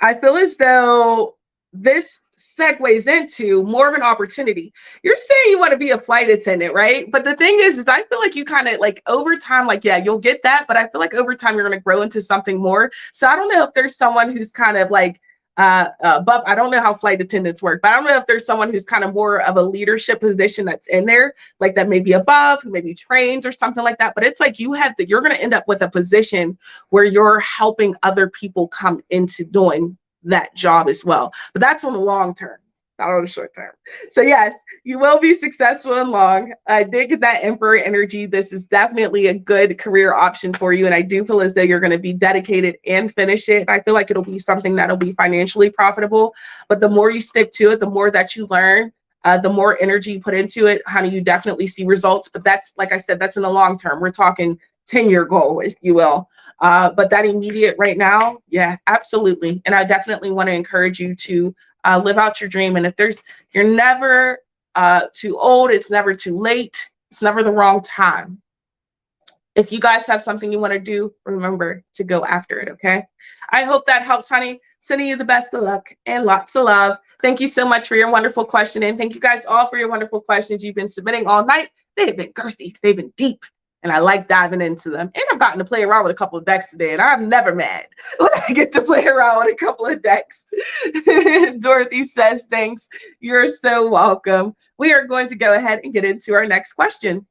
I feel as though this segues into more of an opportunity. You're saying you want to be a flight attendant, right? But the thing is I feel like you kind of like over time, like, yeah, you'll get that, but I feel like over time you're going to grow into something more. So I don't know if there's someone who's kind of like, but I don't know how flight attendants work, but I don't know if there's someone who's kind of more of a leadership position that's in there, like that maybe above, who maybe trains or something like that. But it's like you're going to end up with a position where you're helping other people come into doing that job as well. But that's on the long term, not on the short term. So yes, you will be successful and long. I did get that Emperor energy. This is definitely a good career option for you. And I do feel as though you're going to be dedicated and finish it. I feel like it'll be something that'll be financially profitable. But the more you stick to it, the more that you learn, the more energy you put into it, honey, you definitely see results. But that's, like I said, that's in the long term. We're talking 10-year goal, if you will. But that immediate right now, yeah, absolutely. And I definitely want to encourage you to live out your dream. And if you're never too old, it's never too late, it's never the wrong time. If you guys have something you want to do, remember to go after it, okay? I hope that helps, honey. Sending you the best of luck and lots of love. Thank you so much for your wonderful question. And thank you guys all for your wonderful questions you've been submitting all night. They've been girthy, they've been deep, and I like diving into them. And I've gotten to play around with a couple of decks today, and I'm never mad when I get to play around with a couple of decks. Dorothy says, thanks. You're so welcome. We are going to go ahead and get into our next question.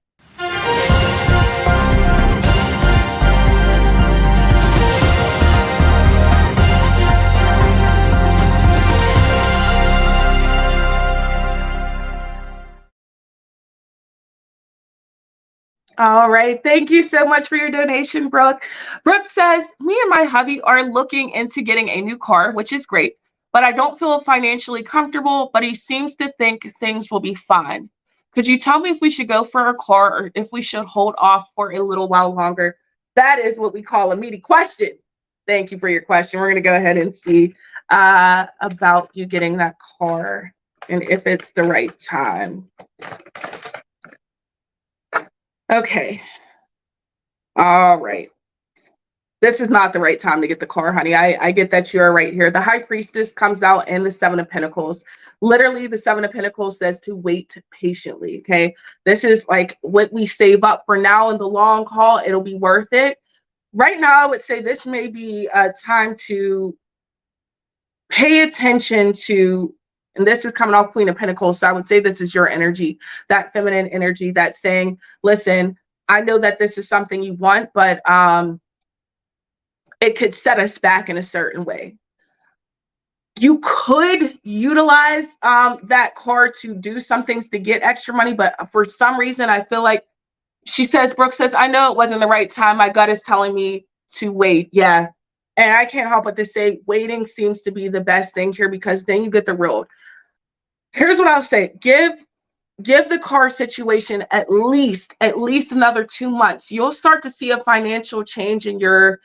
All right. Thank you so much for your donation, Brooke. Brooke says, me and my hubby are looking into getting a new car, which is great, but I don't feel financially comfortable, but he seems to think things will be fine. Could you tell me if we should go for a car or if we should hold off for a little while longer? That is what we call a meaty question. Thank you for your question. We're going to go ahead and see about you getting that car and if it's the right time. Okay. All right. This is not the right time to get the car, honey. I get that you are right here. The High Priestess comes out in the Seven of Pentacles. Literally, the Seven of Pentacles says to wait patiently, okay? This is like what we save up for now in the long haul. It'll be worth it. Right now, I would say this may be a time to pay attention to, and this is coming off Queen of Pentacles, so I would say this is your energy, that feminine energy that's saying, listen, I know that this is something you want, but it could set us back in a certain way. You could utilize that card to do some things to get extra money, but for some reason, I feel like, she says, Brooke says, I know it wasn't the right time. My gut is telling me to wait. Yeah. And I can't help but to say waiting seems to be the best thing here, because then you get the real. Here's what I'll say. Give the car situation at least another 2 months. You'll start to see a financial change in your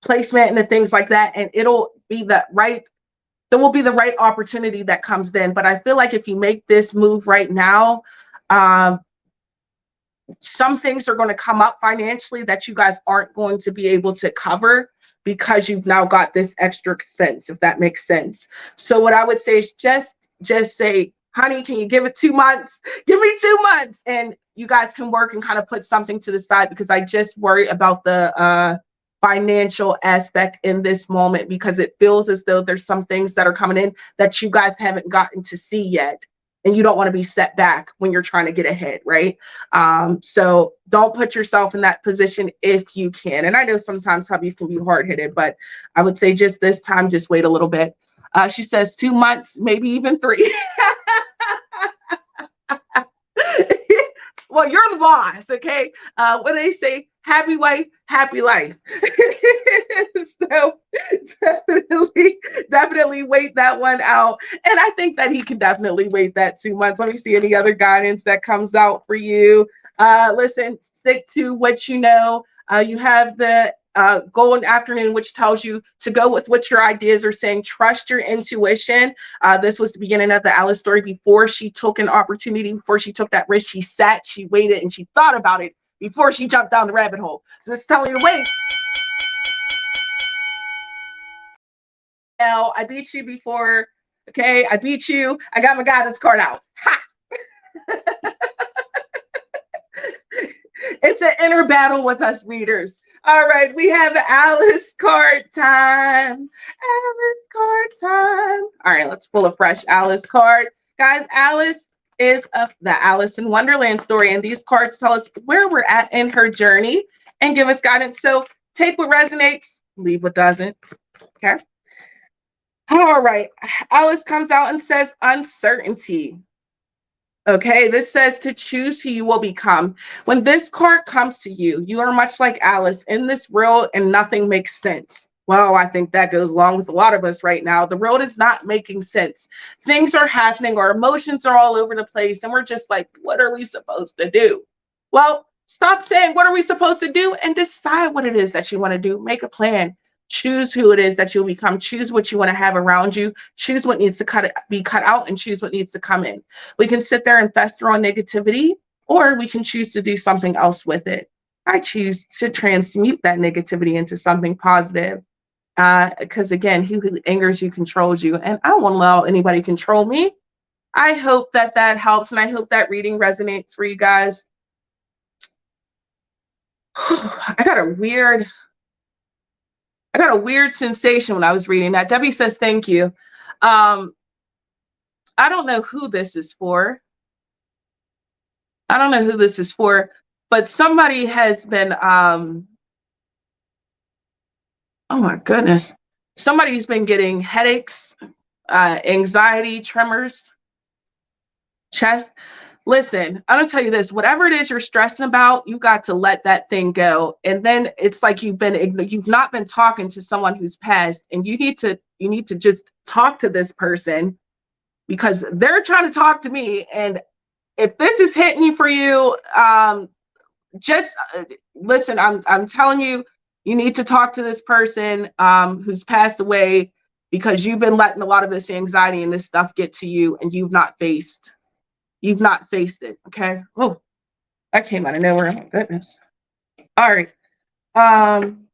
placement and the things like that. And it'll be there will be the right opportunity that comes then. But I feel like if you make this move right now, some things are going to come up financially that you guys aren't going to be able to cover because you've now got this extra expense, if that makes sense. So what I would say is just say, honey, can you give it 2 months? Give me 2 months. And you guys can work and kind of put something to the side, because I just worry about the financial aspect in this moment, because it feels as though there's some things that are coming in that you guys haven't gotten to see yet. And you don't want to be set back when you're trying to get ahead, right? So don't put yourself in that position if you can. And I know sometimes hubbies can be hard-headed, but I would say just this time, just wait a little bit. She says 2 months, maybe even 3. Well, you're the boss, okay? When they say happy wife, happy life. So definitely wait that one out. And I think that he can definitely wait that 2 months. Let me see any other guidance that comes out for you. Listen, stick to what you know. You have the golden afternoon, which tells you to go with what your ideas are saying. Trust your intuition. This was the beginning of the Alice story. Before she took an opportunity, before she took that risk, she sat, she waited, and she thought about it before she jumped down the rabbit hole. So it's telling you to wait. Now, I beat you before. Okay, I beat you. I got my guidance card out. Ha! It's an inner battle with us readers. All right, we have Alice card time. Alice card time. All right, let's pull a fresh Alice card. Guys, Alice is the Alice in Wonderland story, and these cards tell us where we're at in her journey and give us guidance. So take what resonates, leave what doesn't. Okay. All right, Alice comes out and says uncertainty. Okay, this says to choose who you will become. When this card comes to you, you are much like Alice in this world and nothing makes sense. Well, I think that goes along with a lot of us right now. The world is not making sense. Things are happening, our emotions are all over the place, and we're just like, what are we supposed to do? Well, stop saying, what are we supposed to do? And decide what it is that you want to do. Make a plan. Choose who it is that you'll become. Choose what you want to have around you. Choose what needs to be cut out, and choose what needs to come in. We can sit there and fester on negativity, or we can choose to do something else with it. I choose to transmute that negativity into something positive. Because again, who angers you controls you, and I won't allow anybody control me. I hope that that helps, and I hope that reading resonates for you guys. I got a weird sensation when I was reading that. Debbie says, thank you. I don't know who this is for. But somebody has been, oh my goodness. Somebody's been getting headaches, anxiety, tremors, chest. Listen, I'm gonna tell you this, whatever it is you're stressing about, you got to let that thing go. And then it's like you've not been talking to someone who's passed, and you need to just talk to this person because they're trying to talk to me. And if this is hitting you for you, just listen, I'm telling you, you need to talk to this person who's passed away, because you've been letting a lot of this anxiety and this stuff get to you, and you've not faced it. Okay. Oh, that came out of nowhere. Oh my goodness. All right. I'm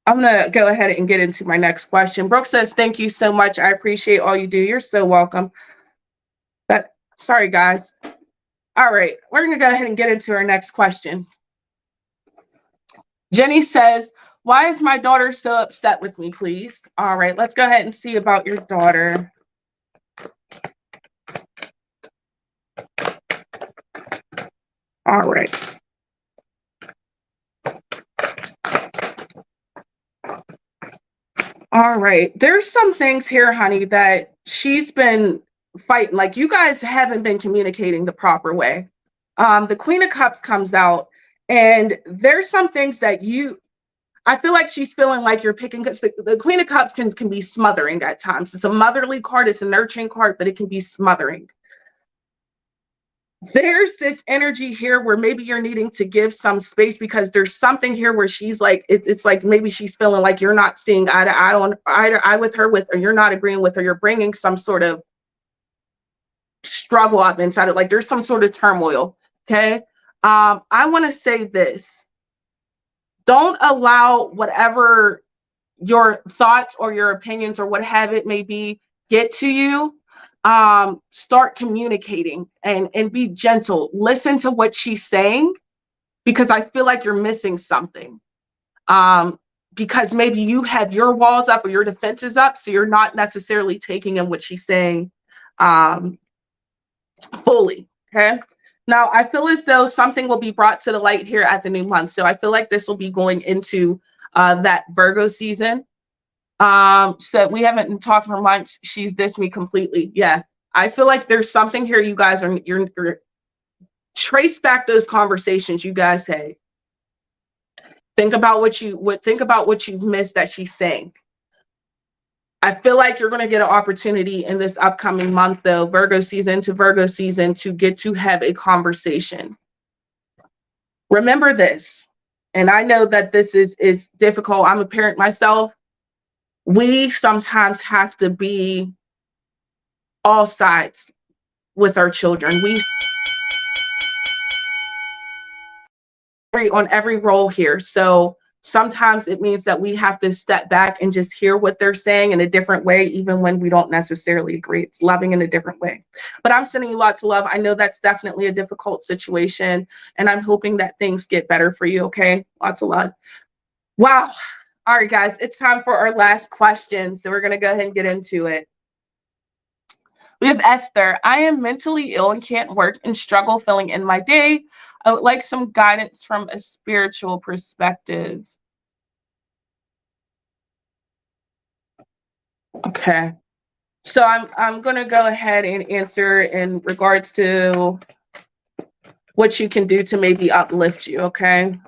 gonna go ahead and get into my next question. Brooke says, thank you so much. I appreciate all you do. You're so welcome. But sorry, guys. All right, we're gonna go ahead and get into our next question. Jenny says, why is my daughter so upset with me, please? All right, let's go ahead and see about your daughter. All right. All right. There's some things here, honey, that she's been fighting. Like, you guys haven't been communicating the proper way. The Queen of Cups comes out, and there's some things that I feel like she's feeling like you're picking, because the Queen of Cups can be smothering at times. It's a motherly card, it's a nurturing card, but it can be smothering. There's this energy here where maybe you're needing to give some space, because there's something here where she's like, it's like maybe she's feeling like you're not seeing eye to eye with her, or you're not agreeing with her. You're bringing some sort of struggle up inside it. Like there's some sort of turmoil. Okay. I want to say this. Don't allow whatever your thoughts or your opinions or what have it may be get to you. Start communicating and be gentle. Listen to what she's saying, because I feel like you're missing something. Because maybe you have your walls up or your defenses up, so you're not necessarily taking in what she's saying fully. Okay. Now, I feel as though something will be brought to the light here at the new month. So I feel like this will be going into that Virgo season. So we haven't talked for months. She's dissed me completely. Yeah. I feel like there's something here. You guys you're trace back those conversations you guys had. Think about what you've missed that she's saying. I feel like you're going to get an opportunity in this upcoming month, though, Virgo season to get to have a conversation. Remember this, and I know that this is difficult. I'm a parent myself. We sometimes have to be all sides with our children. We on every role here. So sometimes it means that we have to step back and just hear what they're saying in a different way, even when we don't necessarily agree. It's loving in a different way. But I'm sending you lots of love. I know that's definitely a difficult situation, and I'm hoping that things get better for you, okay? Lots of love. Wow. All right, guys, it's time for our last question. So we're going to go ahead and get into it. We have Esther. I am mentally ill and can't work and struggle filling in my day. I would like some guidance from a spiritual perspective. Okay. So I'm going to go ahead and answer in regards to what you can do to maybe uplift you, okay?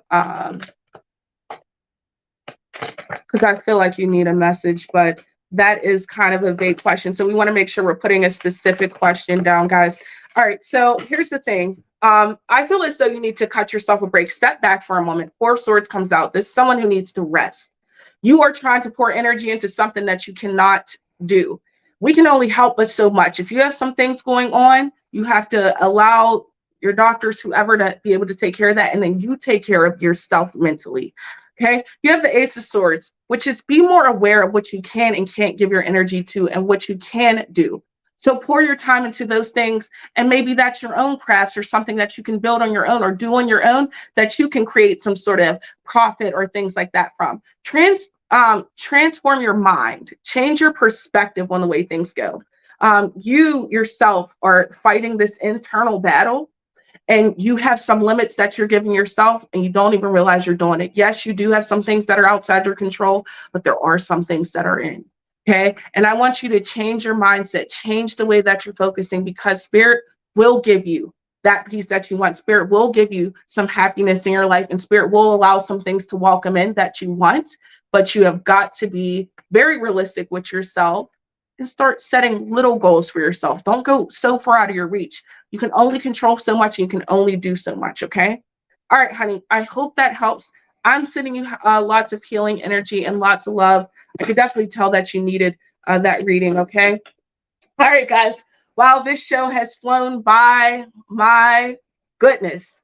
Because I feel like you need a message, but that is kind of a vague question. So we want to make sure we're putting a specific question down, guys. All right, so here's the thing. I feel as though you need to cut yourself a break. Step back for a moment. Four of Swords comes out. This is someone who needs to rest. You are trying to pour energy into something that you cannot do. We can only help but so much. If you have some things going on, you have to allow your doctors, whoever, to be able to take care of that. And then you take care of yourself mentally. Okay, you have the Ace of Swords, which is be more aware of what you can and can't give your energy to and what you can do. So pour your time into those things, and maybe that's your own crafts or something that you can build on your own or do on your own that you can create some sort of profit or things like that from. Transform your mind, change your perspective on the way things go. You yourself are fighting this internal battle, and you have some limits that you're giving yourself and you don't even realize you're doing it. Yes, you do have some things that are outside your control, but there are some things that are in. Okay. And I want you to change your mindset, change the way that you're focusing, because Spirit will give you that peace that you want. Spirit will give you some happiness in your life, and Spirit will allow some things to welcome in that you want, but you have got to be very realistic with yourself and start setting little goals for yourself. Don't go so far out of your reach. You can only control so much, and you can only do so much, okay? All right, honey, I hope that helps. I'm sending you lots of healing energy and lots of love. I could definitely tell that you needed that reading, okay? All right, guys. Wow, this show has flown by. My goodness.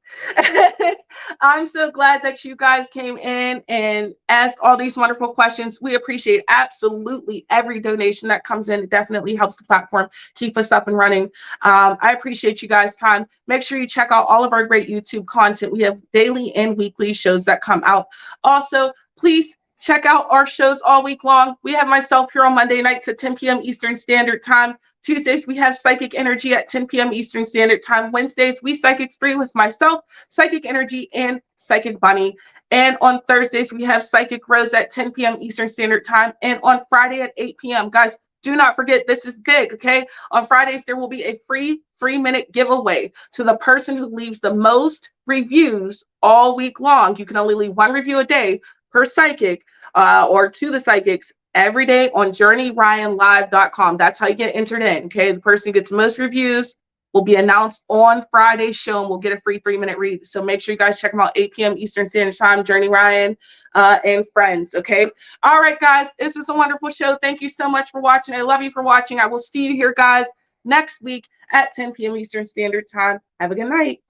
I'm so glad that you guys came in and asked all these wonderful questions. We appreciate absolutely every donation that comes in. It definitely helps the platform keep us up and running. I appreciate you guys' time. Make sure you check out all of our great YouTube content. We have daily and weekly shows that come out. Also, please check out our shows all week long. We have myself here on Monday nights at 10 p.m. Eastern Standard Time. Tuesdays, we have Psychic Energy at 10 p.m. Eastern Standard Time. Wednesdays, we Psychic 3 with myself, Psychic Energy, and Psychic Bunny. And on Thursdays, we have Psychic Rose at 10 p.m. Eastern Standard Time. And on Friday at 8 p.m. Guys, do not forget, this is big, okay? On Fridays, there will be a free 3-minute giveaway to the person who leaves the most reviews all week long. You can only leave 1 review a day per psychic, or to the psychics every day on journeyryanlive.com. That's how you get entered in, okay? The person who gets most reviews will be announced on Friday's show, and we'll get a free 3-minute read. So make sure you guys check them out, 8 p.m. Eastern Standard Time, Journey Ryan and friends, okay? All right, guys, this is a wonderful show. Thank you so much for watching. I love you for watching. I will see you here, guys, next week at 10 p.m. Eastern Standard Time. Have a good night.